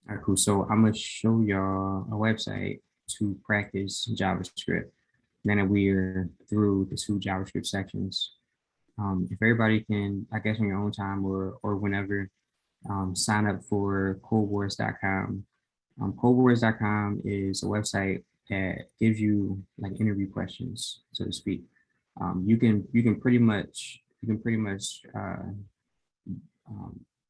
All right, cool. So I'm gonna show y'all a website to practice JavaScript. Now that we're through the two JavaScript sections, if everybody can, I guess on your own time or whenever, sign up for codewars.com. Codewars.com is a website that gives you like interview questions, so to speak. You can pretty much um,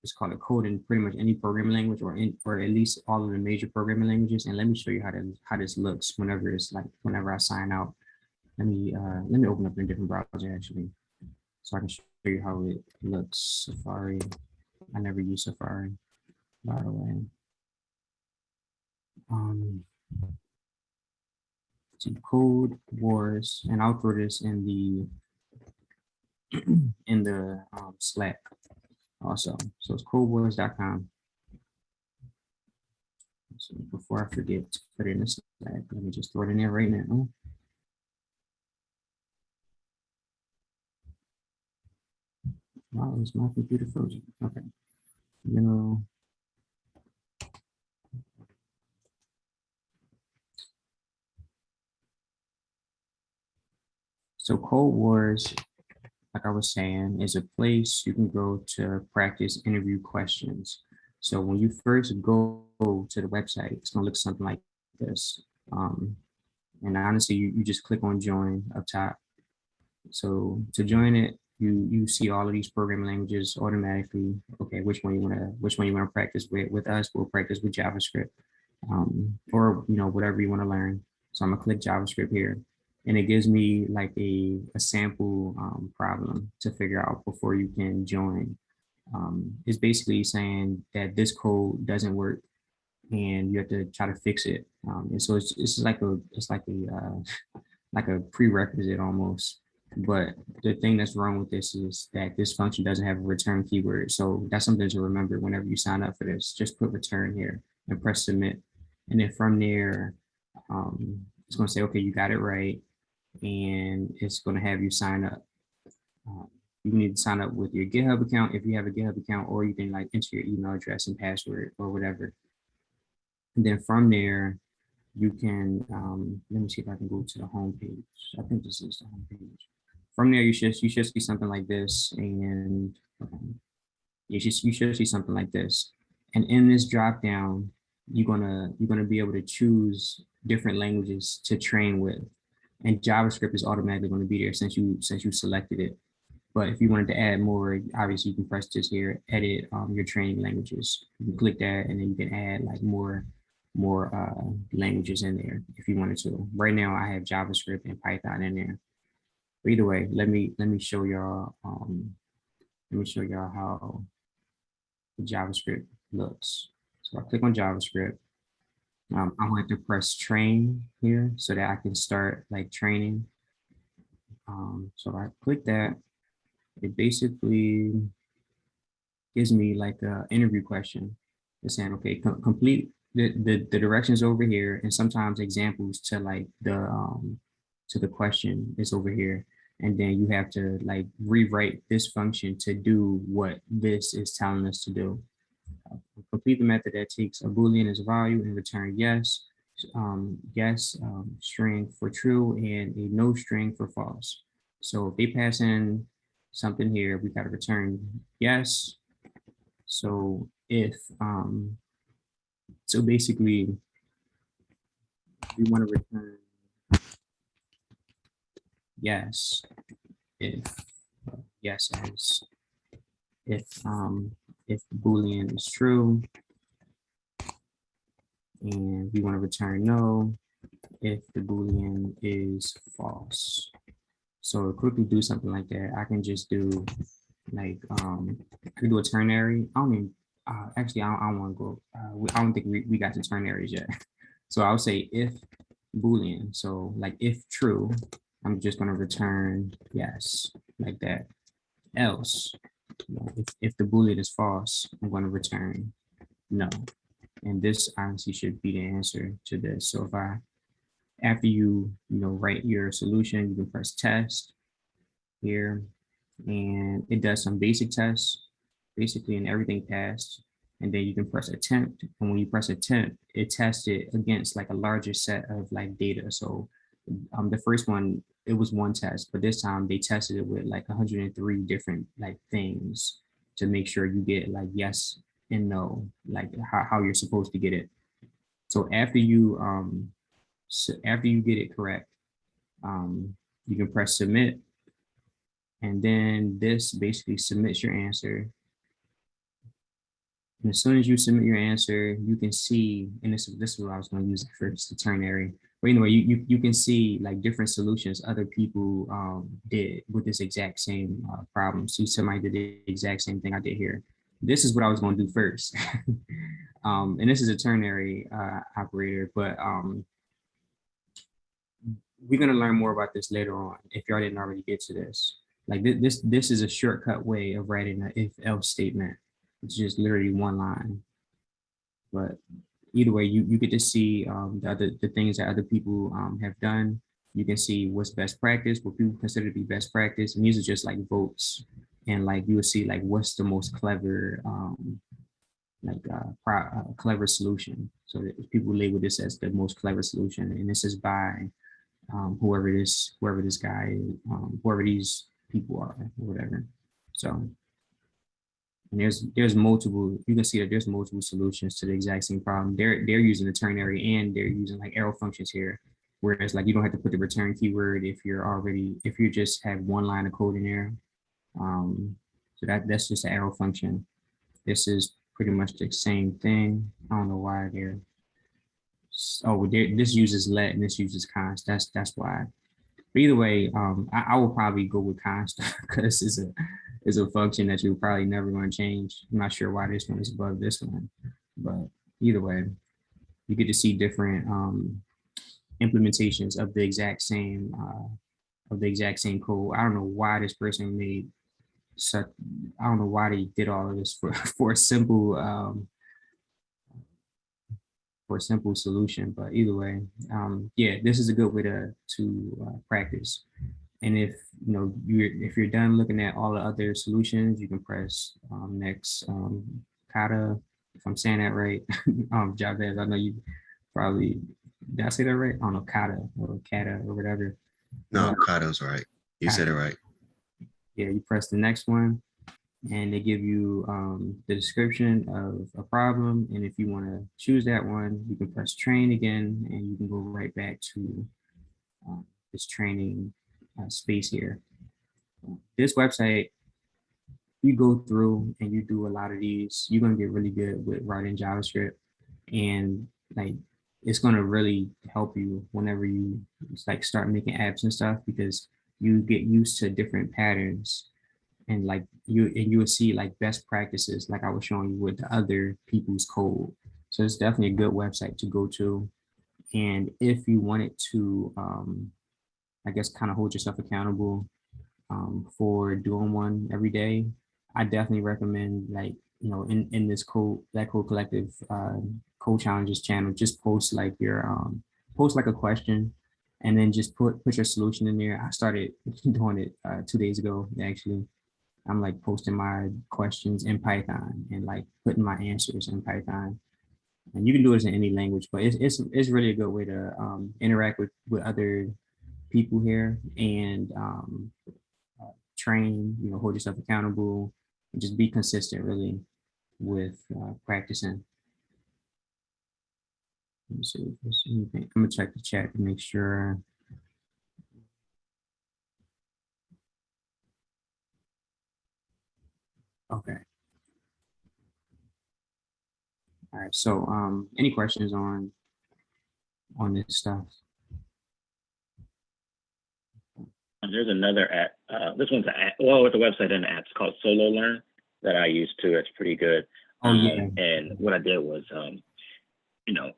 it's called a code in pretty much any programming language or at least all of the major programming languages. And let me show you how this looks whenever I sign out. Let me open up in a different browser actually, so I can show you how it looks. Safari. I never use Safari, by the way. So Code Wars, and I'll throw this in the Slack also. So it's codewars.com. So before I forget to put it in the Slack, let me just throw it in there right now. Wow, is my computer frozen? Okay. So Code Wars, like I was saying, is a place you can go to practice interview questions. So when you first go to the website, it's gonna look something like this. And honestly, you just click on join up top. So to join it, you see all of these programming languages automatically. Okay, which one you wanna practice with? With us, we'll practice with JavaScript, or whatever you want to learn. So I'm gonna click JavaScript here, and it gives me like a sample problem to figure out before you can join. It's basically saying that this code doesn't work and you have to try to fix it. And so it's like a prerequisite almost. But the thing that's wrong with this is that this function doesn't have a return keyword. So that's something to remember whenever you sign up for this. Just put return here and press submit. And then from there, it's going to say, okay, you got it right. And it's going to have you sign up. You need to sign up with your GitHub account if you have a GitHub account, or you can like enter your email address and password or whatever. And then from there, you can, let me see if I can go to the home page. I think this is the home page. From there, you should see something like this, and you should see something like this. And in this drop down, you're gonna be able to choose different languages to train with, and JavaScript is automatically going to be there since you selected it. But if you wanted to add more, obviously you can press this here, edit your training languages. You can click that, and then you can add like more languages in there if you wanted to. Right now, I have JavaScript and Python in there. But either way, let me show y'all. Let me show y'all how the JavaScript looks. So I click on JavaScript. I'm going to press train here so that I can start like training. So I click that. It basically gives me like an interview question. It's saying, okay, complete the directions over here, and sometimes examples to the question is over here. And then you have to like rewrite this function to do what this is telling us to do. Complete the method that takes a Boolean as a value and return yes, string for true, and a no string for false. So if they pass in something here, we got to return yes. So so basically we want to return yes if yes as if Boolean is true, and we want to return no if the Boolean is false. So to quickly do something like that, I can just do like I can do a ternary. I don't even actually I don't want to go. I don't think we got to ternaries yet. So I'll say if Boolean. So like if true, I'm just going to return yes like that. Else, if the Boolean is false, I'm going to return no. And this honestly should be the answer to this. So if after you write your solution, you can press test here, and it does some basic tests basically, and everything passed. and then you can press attempt. And when you press attempt, it tests it against like a larger set of like data. So the first one, it was one test, but this time they tested it with like 103 different like things to make sure you get like yes and no, like how you're supposed to get it. So after you get it correct, you can press submit, and then this basically submits your answer. And as soon as you submit your answer, you can see, and this is what I was going to use first, the ternary. But anyway, you can see like different solutions other people did with this exact same problem. See, somebody did the exact same thing I did here. This is what I was going to do first. And this is a ternary operator, but we're going to learn more about this later on if y'all didn't already get to this. Like this is a shortcut way of writing an if-else statement. It's just literally one line. But either way, you get to see the things that other people have done. You can see what's best practice, what people consider to be best practice, and these are just like votes. And like you will see like what's the most clever clever solution. So that people label this as the most clever solution, and this is by whoever this guy, whoever these people are, or whatever. So. And there's multiple, you can see that there's multiple solutions to the exact same problem. They're using the ternary and they're using like arrow functions here. Whereas like you don't have to put the return keyword if you just have one line of code in there. So that's just an arrow function. This is pretty much the same thing. I don't know why this uses let and this uses const. That's why. But either way, I will probably go with const because it's a function that you're probably never going to change. I'm not sure why this one is above this one, but either way, you get to see different implementations of the exact same code. I don't know why this person made such. I don't know why they did all of this for a simple solution, but either way, yeah, this is a good way to practice. And if if you're done looking at all the other solutions, you can press next. Kata, if I'm saying that right, Javed, I know you probably, did I say that right? I don't know, Kata or whatever. No, Kata's right. You said it right. Yeah, you press the next one, and they give you the description of a problem. And if you want to choose that one, you can press train again, and you can go right back to this training space here. This website, you go through and you do a lot of these, you're going to get really good with writing JavaScript, and like it's going to really help you whenever you like start making apps and stuff, because you get used to different patterns, and like you will see like best practices like I was showing you with the other people's code. So it's definitely a good website to go to. And if you wanted to I guess kind of hold yourself accountable for doing one every day, I definitely recommend, like, in this code collective code challenges channel, just post like your post like a question, and then just put your solution in there. I started doing it 2 days ago actually. I'm like posting my questions in Python and like putting my answers in Python. And you can do this in any language, but it's really a good way to interact with other people here, and train, hold yourself accountable, and just be consistent really with practicing. Let me see if there's anything. I'm gonna check the chat to make sure. Okay. All right. So any questions on this stuff? There's another app. This one's it's a website and an app. It's called Solo Learn that I use too. It's pretty good. Oh yeah. And what I did was,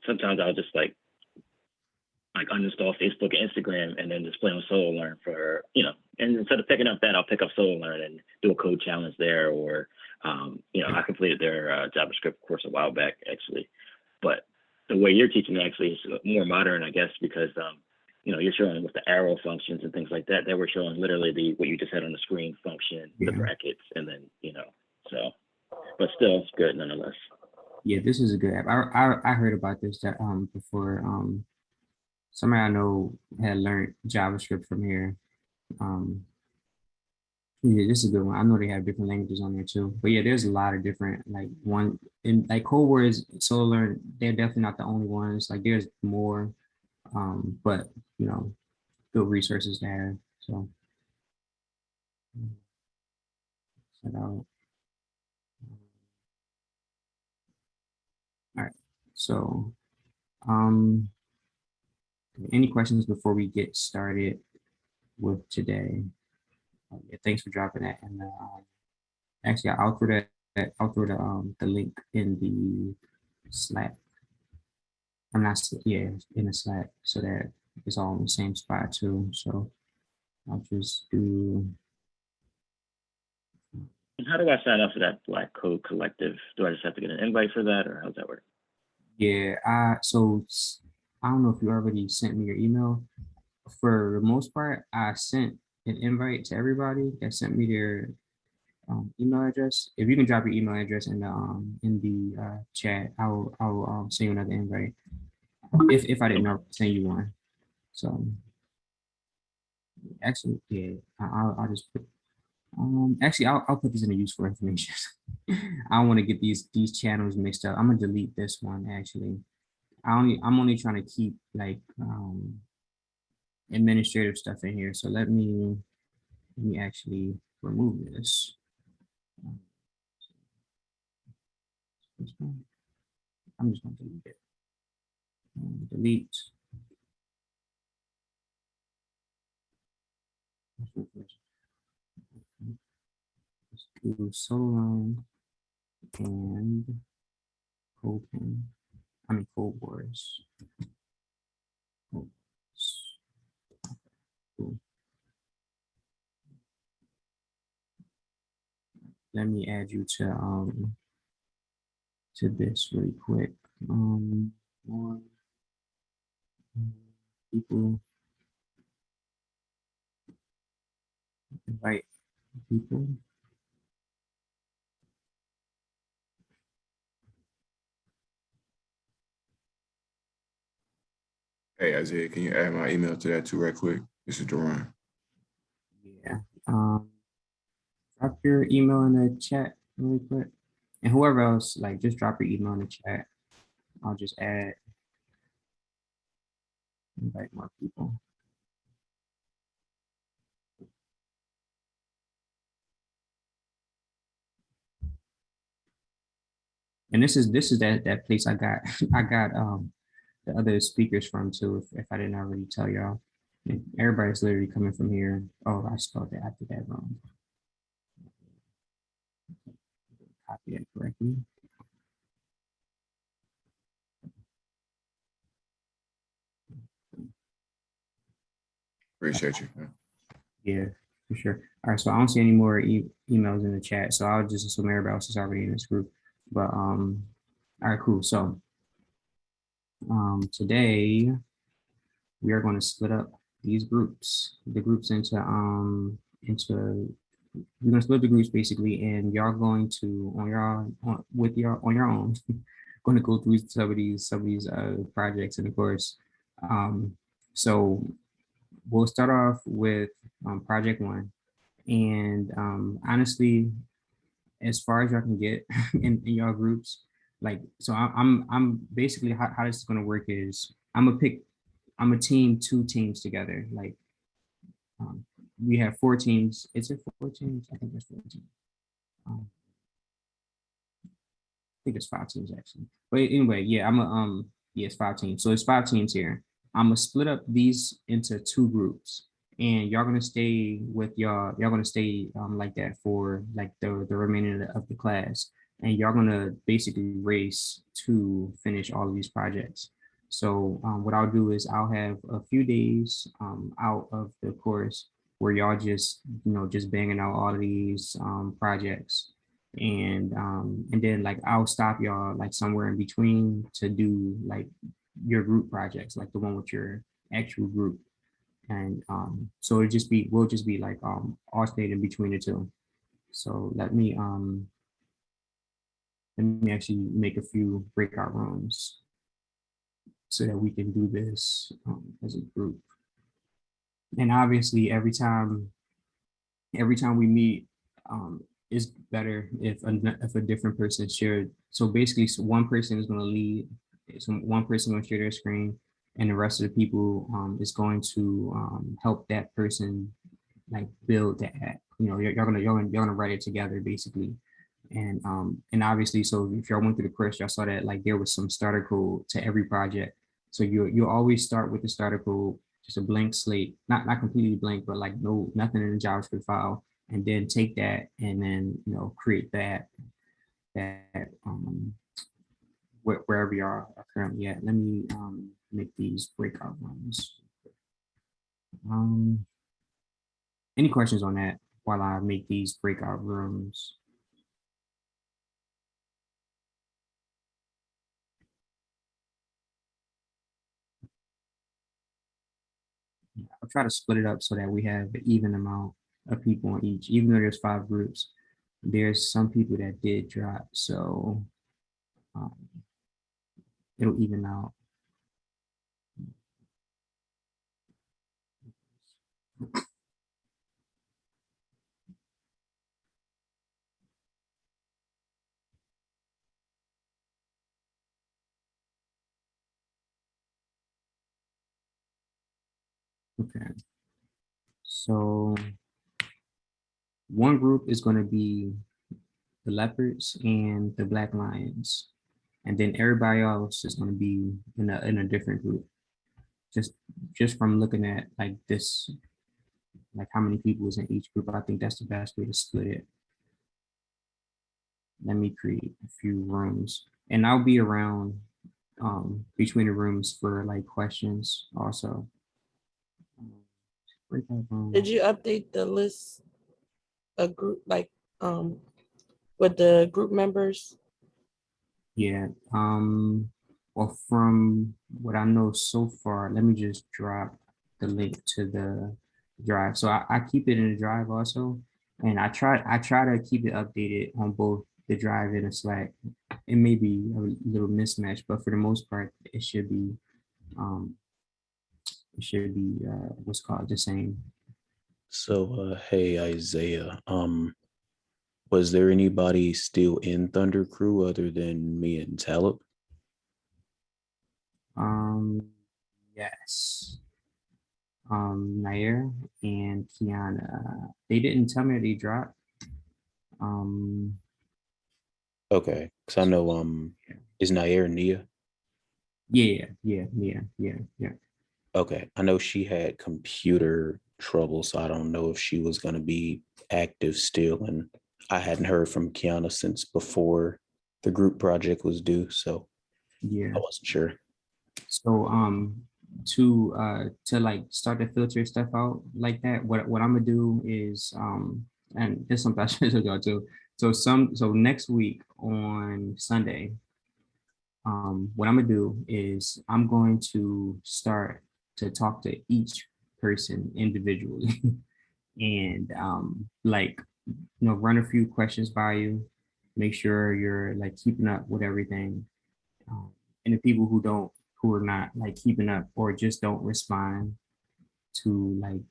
sometimes I'll just like uninstall Facebook and Instagram and then just play on Solo Learn for, and instead of picking up that, I'll pick up Solo Learn and do a code challenge there. Or, I completed their JavaScript course a while back actually. But the way you're teaching actually is more modern, I guess, because you're showing with the arrow functions and things like that. They were showing literally what you just had on the screen function, the brackets, and then, so, but still it's good nonetheless. Yeah, this is a good app. I heard about this that before. Somebody I know had learned JavaScript from here. Um, yeah, this is a good one. I know they have different languages on there too. But yeah, there's a lot of different like one in like code words. So learn. They're definitely not the only ones. Like there's more. But you know, good resources to have. So check out. All right. So um, any questions before we get started with today? Yeah, thanks for dropping that. And actually, I'll throw I'll throw the link in the Slack. I'm not yeah in the Slack so that it's all in the same spot too. So I'll just do And how do I sign up for that Black Code Collective? Do I just have to get an invite for that, or how's that work? yeah. I don't know if you already sent me your email. For the most part, I sent an invite to everybody that sent me their email address. If you can drop your email address in the chat, I'll send you another invite. If I didn't know, send you one. So actually, yeah, I'll just put actually I'll put this in the useful information. I don't want to get these channels mixed up. I'm gonna delete this one actually. I'm only trying to keep like administrative stuff in here. So let me actually remove this. This one. I'm just going to delete it. Delete. Let's do Solon and Copen. I mean, Cold Wars. Cold Wars. Cool. Let me add you to this really quick. More people, invite people. Hey, Isaiah, can you add my email to that too, right quick? This is Duran. Yeah. Drop your email in the chat really quick. And whoever else, like, just drop your email in the chat. I'll just invite more people. And this is that place I got I got the other speakers from too, if I didn't already tell y'all. Everybody's literally coming from here. Oh, I spelled that after that wrong. Copy it correctly. Appreciate you. Yeah, for sure. All right, so I don't see any more emails in the chat, so I'll just assume everybody else is already in this group. But all right, cool. So today we are going to split up these groups, the groups into we're gonna split the groups basically, and y'all going to on your own, going to go through some of these projects, and of course, so we'll start off with project one, and honestly, as far as y'all can get in y'all groups, like so, I'm basically how this is gonna work is I'm a team two teams together, like um, we have four teams. Is it four teams? I think there's four teams. I think it's five teams actually. But anyway, yeah, yeah, it's five teams. So it's five teams here. I'm gonna split up these into two groups, and y'all gonna stay with y'all gonna stay like that for like the remaining of the class, and y'all gonna basically race to finish all of these projects. So what I'll do is I'll have a few days out of the course where y'all just just banging out all of these projects, and then like I'll stop y'all like somewhere in between to do like your group projects, like the one with your actual group. And so we'll just be like alternating between the two. So let me actually make a few breakout rooms so that we can do this as a group. And obviously, every time we meet, it's better if a different person shared. So basically, one person is going to lead. So one person going to share their screen, and the rest of the people is going to help that person like build the app. You know, you're gonna write it together basically. And obviously, so if y'all went through the course, y'all saw that like there was some starter code to every project. So you always start with the starter code, just a blank slate, not completely blank, but like nothing in the JavaScript file, and then take that and then create that wherever you are currently at. Let me make these breakout rooms. Any questions on that while I make these breakout rooms? I'll try to split it up so that we have an even amount of people on each. Even though there's 5 groups, there's some people that did drop, so it'll even out. Okay, so one group is going to be the leopards and the black lions, and then everybody else is going to be in a different group. Just from looking at like this, like how many people is in each group, I think that's the best way to split it. Let me create a few rooms, and I'll be around between the rooms for like questions also. Did you update the list, a group like with the group members? Yeah. Well, from what I know so far, let me just drop the link to the drive. So I keep it in the drive also, and I try to keep it updated on both the drive and the Slack. It may be a little mismatch, but for the most part, it should be what's called the same. So, hey Isaiah, was there anybody still in Thunder Crew other than me and Talib? Yes. Nair and Kiana. They didn't tell me they dropped. Okay, because I know is Nair Nia? Yeah. Okay, I know she had computer trouble, so I don't know if she was gonna be active still, and I hadn't heard from Kiana since before the group project was due, so Yeah. I wasn't sure. So to like start to filter stuff out like that, what I'm gonna do is and this is something I should go to. So next week on Sunday, what I'm gonna do is I'm going to start to talk to each person individually and like run a few questions by you, make sure you're like keeping up with everything. And the people who are not like keeping up or just don't respond to like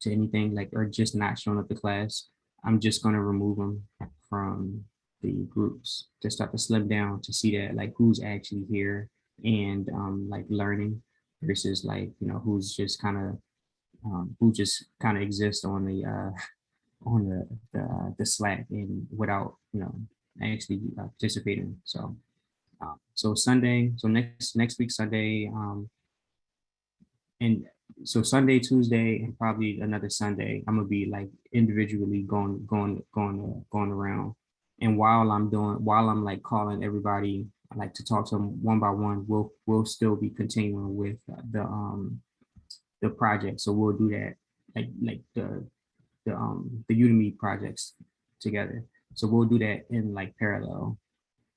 to anything like or just not showing up to class, I'm just gonna remove them from the groups to start to slim down to see that like who's actually here and like learning versus like who's just kind of who just kind of exists on the the Slack and without actually participating. So Sunday, so next week Sunday, and so Sunday, Tuesday, and probably another Sunday, I'm gonna be like individually going around. And while I'm like calling everybody, I like to talk to them one by one. We'll still be continuing with the project. So we'll do that like the Udemy projects together. So we'll do that in like parallel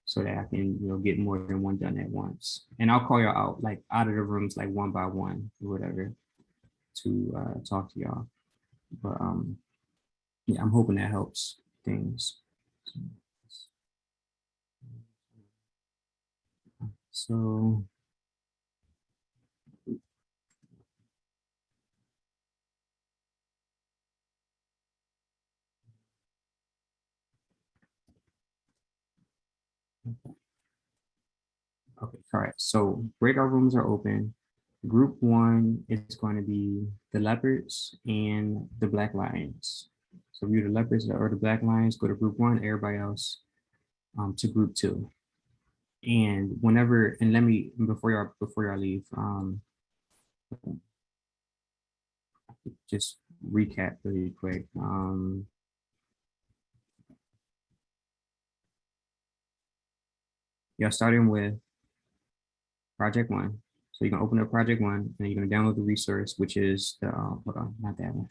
so that I can get more than one done at once. And I'll call y'all out like out of the rooms like one by one or whatever to talk to y'all. But yeah, I'm hoping that helps things. So okay, correct. So breakout rooms are open. Group one is going to be the leopards and the black lions. So view the leopards or the black lions, go to group one, everybody else to group two. And whenever, and let me, before y'all leave, just recap really quick. Y'all starting with project one. So you're gonna open up project one, and you're gonna download the resource, which is the hold on, not that one.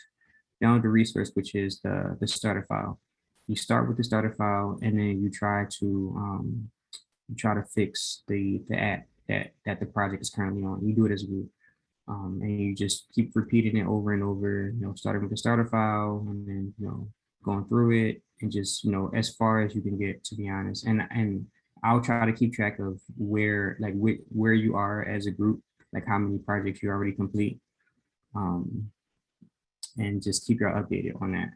Download the resource, which is the starter file. You start with the starter file, and then you try to fix the app that the project is currently on. You do it as a group, and you just keep repeating it over and over. Starting with the starter file, and then going through it, and just as far as you can get, to be honest. And I'll try to keep track of where you are as a group, like how many projects you already complete, and just keep you updated on that,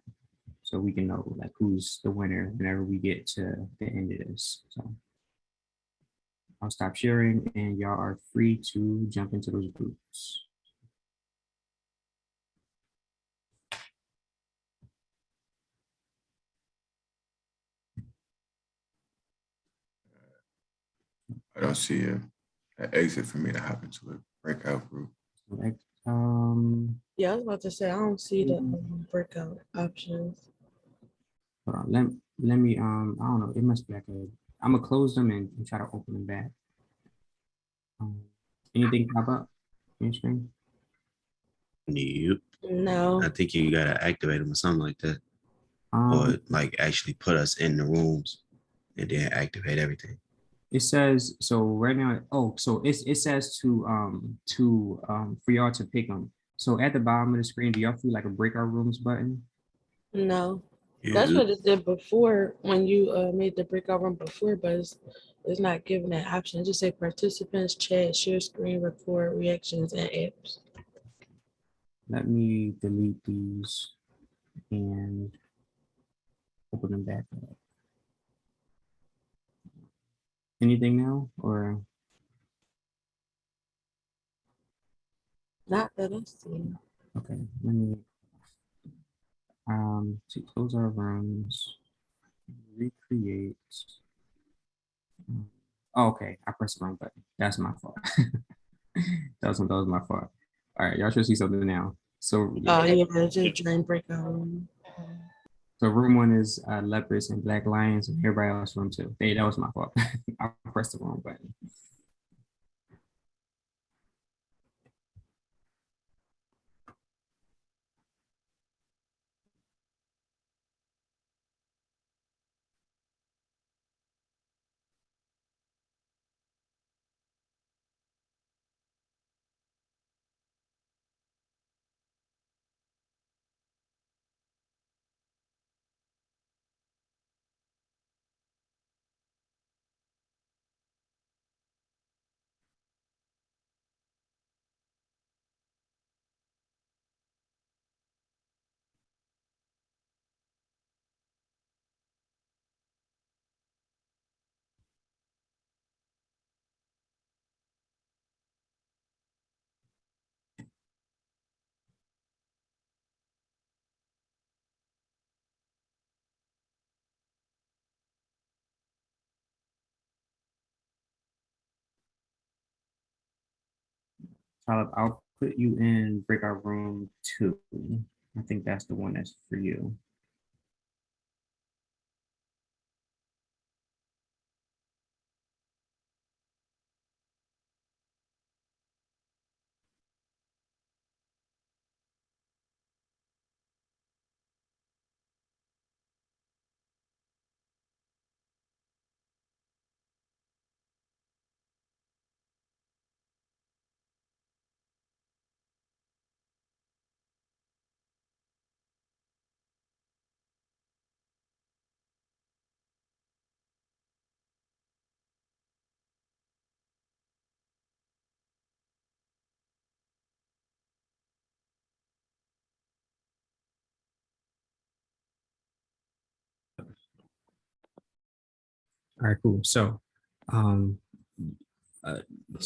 so we can know like who's the winner whenever we get to the end of this. So I'll stop sharing, and y'all are free to jump into those groups. I don't see an exit for me to hop into a breakout group. Like, Yeah, I was about to say, I don't see the breakout options. hold on, let me, I don't know, it must be like I'm gonna close them and try to open them back. Anything pop up on your screen? Nope. No. I think you gotta activate them or something like that, Um, or like actually put us in the rooms and then activate everything. it says, so right now, so it says for y'all to pick them. So at the bottom of the screen, do y'all see like a breakout rooms button? No. That's Yep. what it did before when you made the breakout room before, but it's not giving that option. It just say participants, chat, share screen, record, reactions, and apps. Let me delete these and open them back up. Anything now, or Not that I see. okay, let me to close our rooms, recreate. Oh, okay, I pressed the wrong button. That's my fault. that was my fault. All right, y'all should see something now. So Oh, yeah, just join breakout room. so room one is leopards and black lions, and everybody else room two. Hey, that was my fault. I pressed the wrong button. Tyler, I'll put you in breakout room two. I think that's the one that's for you. All right, cool. So, um,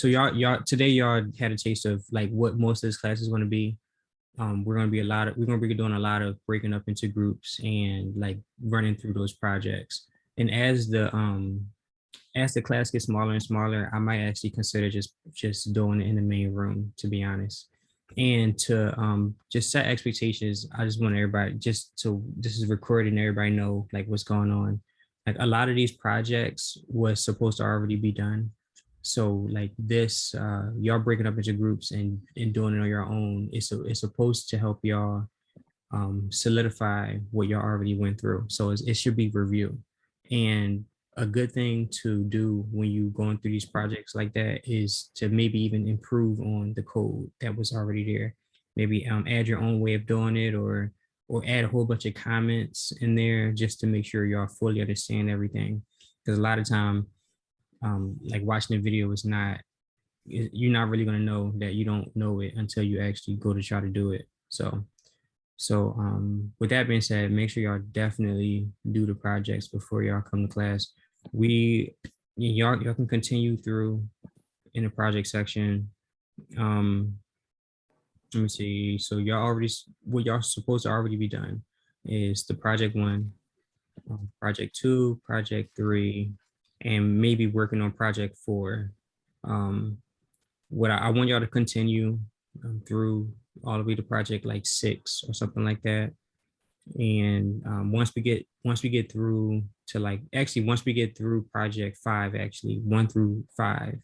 y'all today y'all had a taste of like what most of this class is going to be. We're going to be doing a lot of breaking up into groups and like running through those projects. And as the class gets smaller and smaller, I might actually consider just doing it in the main room, to be honest. And to just set expectations, I just want everybody this is recorded and everybody know like what's going on. Like a lot of these projects was supposed to already be done. So like this, y'all breaking up into groups and doing it on your own, it's supposed to help y'all solidify what y'all already went through. So it should be review. And a good thing to do when you going through these projects like that is to maybe even improve on the code that was already there. Maybe add your own way of doing it, or add a whole bunch of comments in there just to make sure y'all fully understand everything. Because a lot of time, like watching the video is not, you're not really going to know that you don't know it until you actually go to try to do it. So with that being said, make sure y'all definitely do the projects before y'all come to class. Y'all can continue through in the project section. Let me see. So what y'all supposed to already be done is the project 1, project 2, project 3, and maybe working on project 4. What I want y'all to continue through all the way to project like 6 or something like that. And once we get through to once we get through project 5, actually 1 through 5,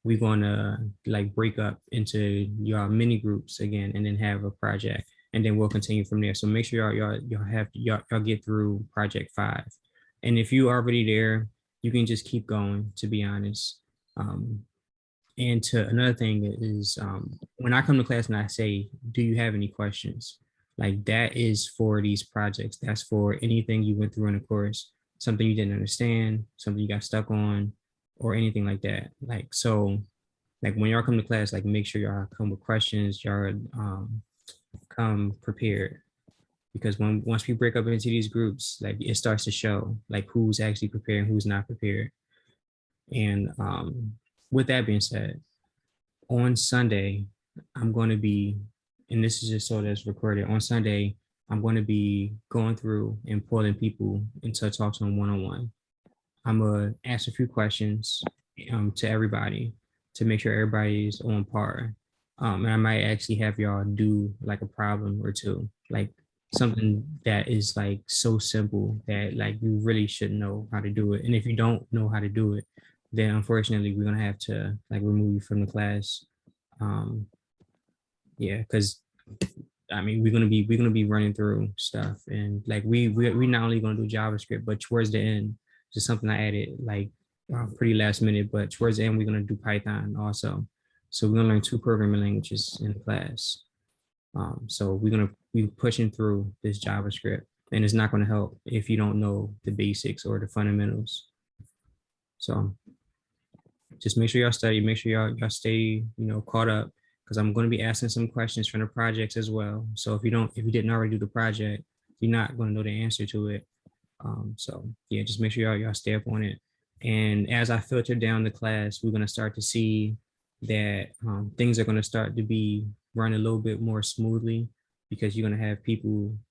we're gonna like break up into your mini groups again, and then have a project, and then we'll continue from there. So make sure y'all get through project 5, and if you already there, you can just keep going, to be honest. And to another thing is, when I come to class and I say, do you have any questions? Like that is for these projects. That's for anything you went through in the course, something you didn't understand, something you got stuck on, or anything like that. Like, so like when y'all come to class, like make sure y'all come with questions, y'all come prepared. Because once we break up into these groups, like it starts to show like who's actually prepared and who's not prepared. And with that being said, on Sunday, I'm going to be, and this is just so that's recorded, on Sunday, I'm going to be going through and pulling people into talks on one-on-one. I'm going to ask a few questions to everybody to make sure everybody's on par. And I might actually have y'all do like a problem or two, like something that is like so simple that like you really should know how to do it. And if you don't know how to do it, then unfortunately we're gonna have to like remove you from the class. Yeah, because I mean we're gonna be running through stuff, and like we not only gonna do JavaScript, but towards the end, just something I added like pretty last minute, but towards the end we're gonna do Python also. So we're gonna learn 2 programming languages in the class. So we're gonna be pushing through this JavaScript, and it's not gonna help if you don't know the basics or the fundamentals. So just make sure y'all study, make sure y'all stay, caught up, because I'm going to be asking some questions from the projects as well. So if you didn't already do the project, you're not going to know the answer to it. So yeah, just make sure y'all stay up on it. And as I filter down the class, we're going to start to see that things are going to start to be run a little bit more smoothly, because you're going to have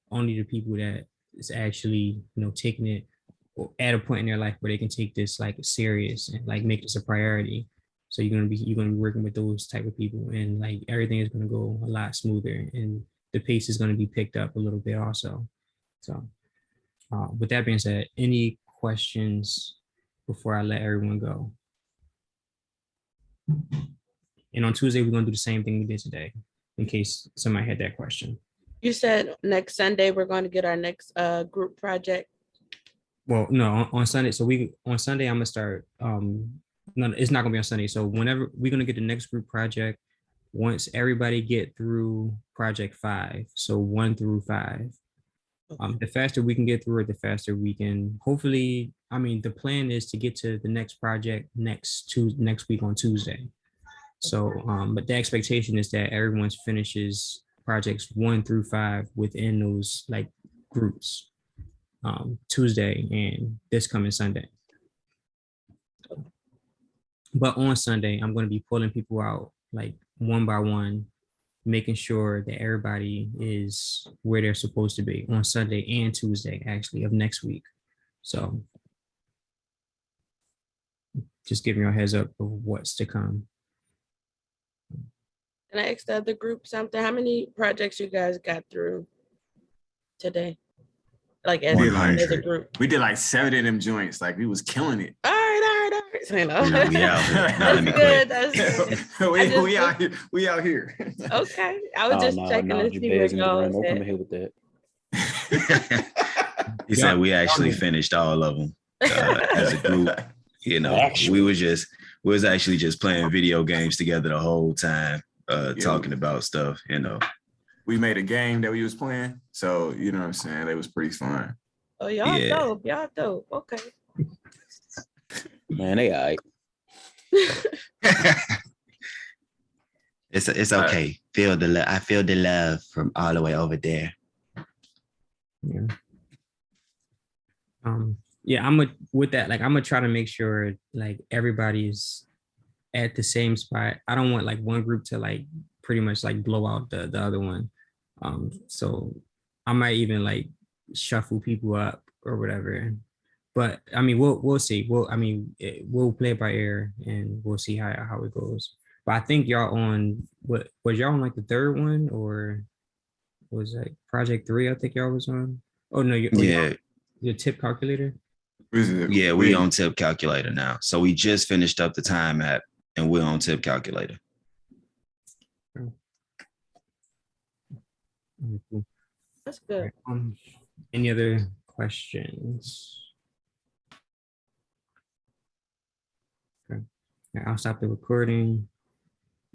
only the people that is actually, taking it at a point in their life where they can take this like serious and like make this a priority. So you're gonna be working with those type of people, and like everything is gonna go a lot smoother, and the pace is gonna be picked up a little bit also. So with that being said, any questions before I let everyone go? And on Tuesday, we're gonna do the same thing we did today, in case somebody had that question. You said next Sunday we're going to get our next group project. Well, no, on Sunday. So on Sunday, I'm gonna start. No, it's not gonna be on Sunday. So whenever we're gonna get the next group project, once everybody get through project 5, so 1 through 5. The faster we can get through it, the faster we can hopefully. I mean, the plan is to get to the next project next week on Tuesday. So, but the expectation is that everyone finishes projects 1 through 5 within those like groups. Tuesday and this coming Sunday. But on Sunday, I'm going to be pulling people out like one by one, making sure that everybody is where they're supposed to be on Sunday and Tuesday, actually, of next week. So just giving you a heads up of what's to come. And I asked the other group something. How many projects you guys got through today? Like as, We as a 100. group. We did like 7 of them joints. Like we was killing it. All right. So, you know. You know, we out here. Now let That's me good. quit. That's good. we out here. We out here. Okay. I was just checking to see where Jabez and y'all Jerome, don't was come at. in here with that. He said we actually finished all of them as a group. You know, we was actually just playing video games together the whole time, talking about stuff. You know, We made a game that we was playing, so you know what I'm saying. It was pretty fun. Oh, y'all Yeah. dope. Y'all dope. Okay. Man, they all right. it's okay. Feel the love. I feel the love from all the way over there. Yeah. Yeah, I'm gonna try to make sure like everybody's at the same spot. I don't want like one group to like pretty much like blow out the other one. So I might even like shuffle people up or whatever. But I mean, we'll see. We'll play it by ear and we'll see how it goes. But I think y'all on what was y'all on like the third one or was that project 3? I think y'all was on. Oh no, Yeah, your tip calculator. yeah, we on tip calculator now. So we just finished up the time app, and we're on tip calculator. Cool. That's good. Any other questions? Okay. I'll stop the recording.